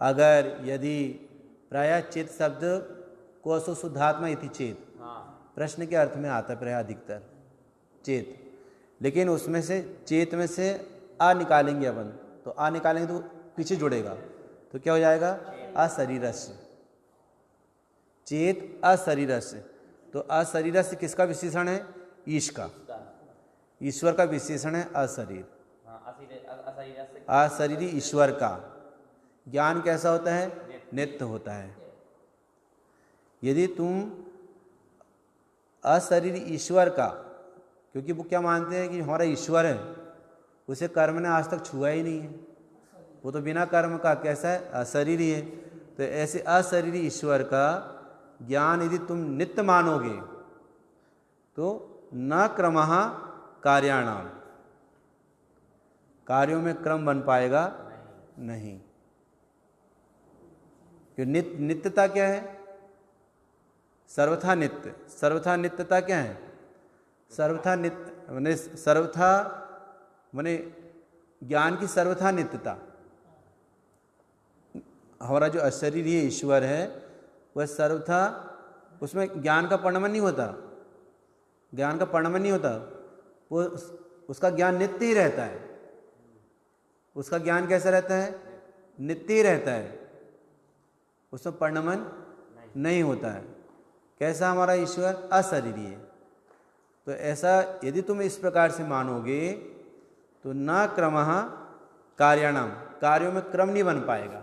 Speaker 1: अगर, यदि, प्रायः चेत शब्द कोसो शुद्धात्मा इति चेत प्रश्न के अर्थ में आता है प्रायः अधिकतर चेत, लेकिन उसमें से चेत में से आ निकालेंगे अपन, तो आ निकालेंगे तो पीछे जुड़ेगा, तो क्या हो जाएगा? अशरीरस्य, चेत अशरीरस्य। तो अशरीरस्य किसका विशेषण है? ईश का, ईश्वर का विशेषण है अशरीर, अशरीरी ईश्वर का। ज्ञान कैसा होता है? नित्य होता है। यदि तुम अशरीरी ईश्वर का, क्योंकि वो क्या मानते हैं कि हमारा ईश्वर है, उसे कर्म ने आज तक छुआ ही नहीं है, वो तो बिना कर्म का कैसा है? अशरीरी है। तो ऐसे अशरीरी ईश्वर का ज्ञान यदि तुम नित्य मानोगे तो न क्रमः कार्याणाम, कार्यों में क्रम बन पाएगा नहीं। नित्यता क्या है? सर्वथा नित्य, सर्वथा नित्यता क्या है? सर्वथा नित्य माने सर्वथा माने ज्ञान की सर्वथा नित्यता। हमारा जो अशरीरी ईश्वर है वह सर्वथा, उसमें ज्ञान का परिणमन नहीं होता, ज्ञान का परिणमन नहीं होता, वो उसका ज्ञान नित्य ही रहता है। उसका ज्ञान कैसा रहता है? नित्य ही रहता है, उसमें परिणमन नहीं होता है। कैसा हमारा ईश्वर? अशरीरी है, तो ऐसा यदि तुम इस प्रकार से मानोगे तो न क्रमः कार्याणाम, कार्यों में क्रम नहीं बन पाएगा।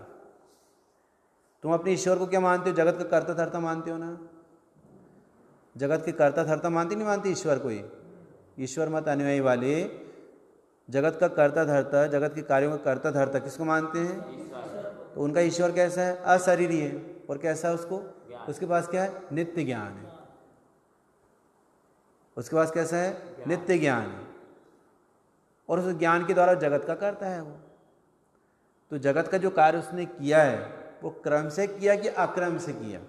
Speaker 1: तुम अपने ईश्वर को क्या मानते हो? जगत का कर्ता धर्ता मानते हो ना? जगत के कर्ता धर्ता मानते नहीं मानते ईश्वर को? ही ईश्वर मत अनुयायी वाले जगत का कर्ता धर्ता, जगत के कार्यों का कर्ता धर्ता किसको मानते हैं? तो उनका ईश्वर कैसा है? अशरीरी है। और कैसा है उसको? उसके पास क्या है? नित्य ज्ञान है। उसके पास कैसा है? नित्य ज्ञान है। और उस ज्ञान के द्वारा जगत का करता है वो। तो जगत का जो कार्य उसने किया है वो क्रम से किया कि अक्रम से किया?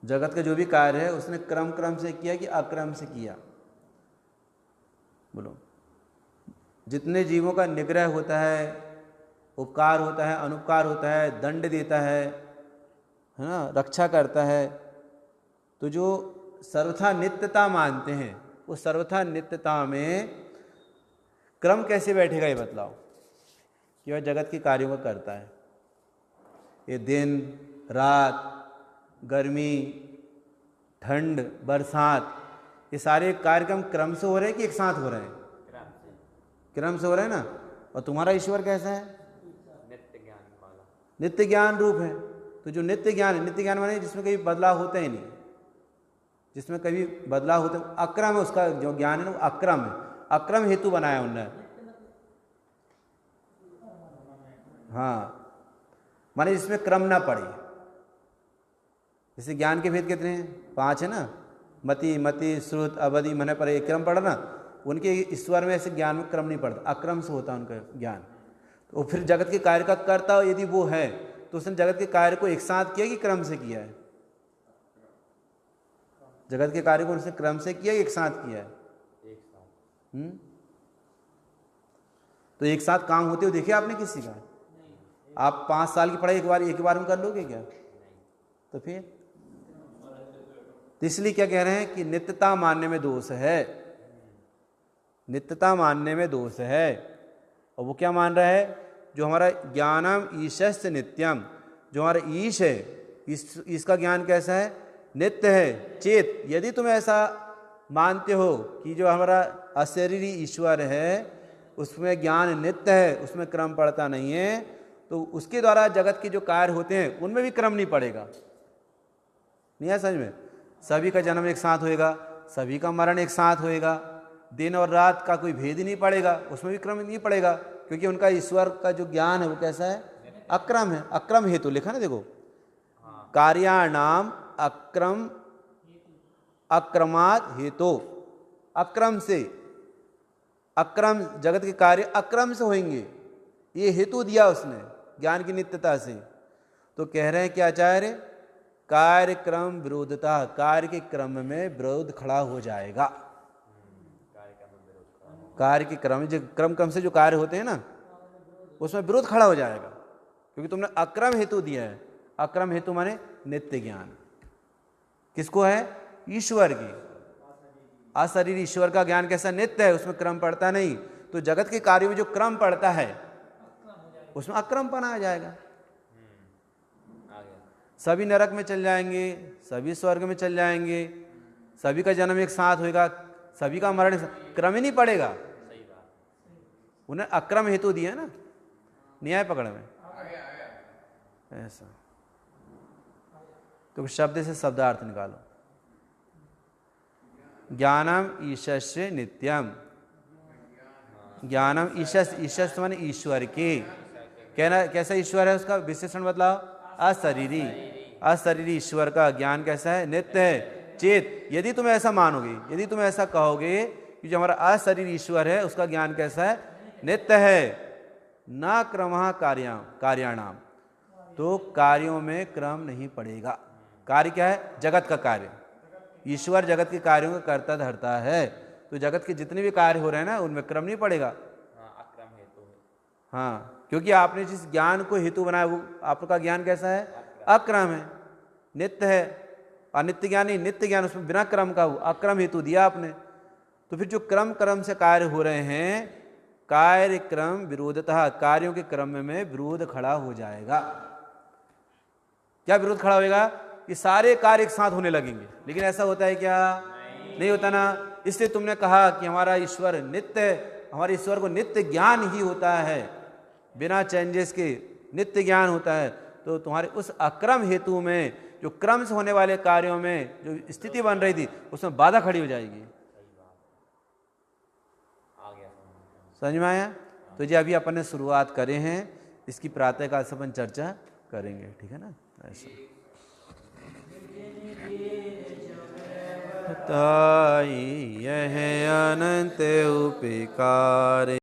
Speaker 1: जगत का जो भी कार्य है उसने क्रम से किया कि अक्रम से किया? बोलो। जितने जीवों का निग्रह होता है, उपकार होता है, अनुपकार होता है, दंड देता है ना, रक्षा करता है, तो जो सर्वथा नित्यता मानते हैं वो सर्वथा नित्यता में क्रम कैसे बैठेगा ये बतलाओ? कि वह जगत के कार्यों का करता है। ये दिन रात, गर्मी ठंड बरसात, ये सारे कार्यक्रम क्रम से हो रहे हैं कि एक साथ हो रहे हैं? क्रम से हो रहे हैं ना। और तुम्हारा ईश्वर कैसा है?
Speaker 2: नित्य ज्ञान वाला,
Speaker 1: नित्य ज्ञान रूप है। तो जो नित्य ज्ञान है, नित्य ज्ञान माने जिसमें कभी बदलाव होता ही नहीं, जिसमें कभी बदलाव होता है, अक्रम है उसका जो ज्ञान है ना, वो अक्रम है। अक्रम हेतु बनाया उनने। हाँ, माने जिसमें क्रम ना पड़े। जैसे ज्ञान के भेद कितने हैं? 5 है ना। मति, मति, श्रुत, अवधि, मन पर एक क्रम पड़ा ना। उनके ईश्वर में ऐसे ज्ञान में क्रम नहीं पड़ता, अक्रम से होता है उनका ज्ञान। तो फिर जगत के कार्य का कर्ता यदि वो है तो उसने जगत के कार्य को एक साथ किया कि क्रम से किया है? जगत के कार्य को उसने क्रम से किया कि एक साथ किया है?
Speaker 2: एक साथ।
Speaker 1: तो एक साथ काम होते हुए देखे आपने किसी का? आप 5 साल की पढ़ाई एक बार में कर लोगे क्या? तो फिर तो इसलिए क्या कह रहे हैं कि नित्यता मानने में दोष है। नित्यता मानने में दोष है। और वो क्या मान रहा है? जो हमारा ज्ञानम ईशस्य नित्यम, जो हमारा ईश है, इसका ज्ञान कैसा है? नित्य है। चेत, यदि तुम ऐसा मानते हो कि जो हमारा अशरीरी ईश्वर है उसमें ज्ञान नित्य है, उसमें क्रम पड़ता नहीं है, तो उसके द्वारा जगत के जो कार्य होते हैं उनमें भी क्रम नहीं पड़ेगा। नहीं है समझ में? सभी का जन्म एक साथ होएगा, सभी का मरण एक साथ होएगा, दिन और रात का कोई भेद ही नहीं पड़ेगा, उसमें भी क्रम नहीं पड़ेगा, क्योंकि उनका ईश्वर का जो ज्ञान है वो कैसा है? अक्रम है। अक्रम हेतु लिखा ना, देखो, कार्याणाम अक्रम अक्रमात् हेतु, अक्रम से, अक्रम जगत के कार्य अक्रम से होंगे, ये हेतु दिया उसने ज्ञान की नित्यता से। तो कह रहे हैं कि आचार्य कार्य क्रम विरोधता, कार्य के क्रम में विरोध खड़ा हो जाएगा। कार्य के क्रम, जो क्रम से जो कार्य होते हैं ना उसमें विरोध खड़ा हो जाएगा, क्योंकि तुमने अक्रम हेतु दिया है। अक्रम हेतु माने नित्य ज्ञान किसको है? ईश्वर की। अशरीर ईश्वर का ज्ञान कैसा? नित्य है, उसमें क्रम पड़ता नहीं। तो जगत के कार्यों में जो क्रम पड़ता है उसमें अक्रमपन आ जाएगा। सभी नरक में चल जाएंगे, सभी स्वर्ग में चल जाएंगे, सभी का जन्म एक साथ होएगा, सभी का मरण, क्रम ही नहीं पड़ेगा। उन्हें अक्रम हेतु दिया ना न्याय पकड़ में ऐसा। तो शब्द से शब्दार्थ निकालो। ज्ञानम ईशस्य नित्यम, ज्ञानम ईशस् माने ईश्वर के। कहना कैसा ईश्वर है? उसका विशेषण बतलाओ। अशरीरी। अशरीरी ईश्वर का ज्ञान कैसा है? नित्य है। चेत, यदि तुम ऐसा मानोगे, यदि तुम ऐसा कहोगे कि जो हमारा अशरीर ईश्वर है उसका ज्ञान कैसा है? नित्य है। न क्रमः कार्याणाम, तो कार्यों में क्रम नहीं पड़ेगा। कार्य क्या है? जगत का कार्य। ईश्वर जगत के कार्यों का करता धरता है, तो जगत के जितने भी कार्य हो रहे हैं ना उनमें क्रम नहीं पड़ेगा।
Speaker 2: अक्रम हेतु है।
Speaker 1: हाँ, क्योंकि आपने जिस ज्ञान को हेतु बनाया वो आपका ज्ञान कैसा है? अक्रम है, नित्य है। अनित्य ज्ञान नहीं, नित्य ज्ञान, उसमें बिना क्रम का अक्रम हेतु दिया आपने। तो फिर जो क्रम से कार्य हो रहे हैं, कार्य क्रम विरोधतः, कार्यों के क्रम में विरोध खड़ा हो जाएगा। क्या विरोध खड़ा होगा? कि सारे कार्य एक साथ होने लगेंगे, लेकिन ऐसा होता है क्या? नहीं होता ना। इसलिए तुमने कहा कि हमारा ईश्वर नित्य, हमारे ईश्वर को नित्य ज्ञान ही होता है, बिना चेंजेस के नित्य ज्ञान होता है। तो तुम्हारे उस अक्रम हेतु में, जो क्रम से होने वाले कार्यों में जो स्थिति बन रही थी, उसमें बाधा खड़ी हो जाएगी। समझ में आया? तो जी अभी अपन ने शुरुआत करे हैं, इसकी प्रातःकाल से अपन चर्चा करेंगे, ठीक है ना? ऐसा यह अनंत उपकार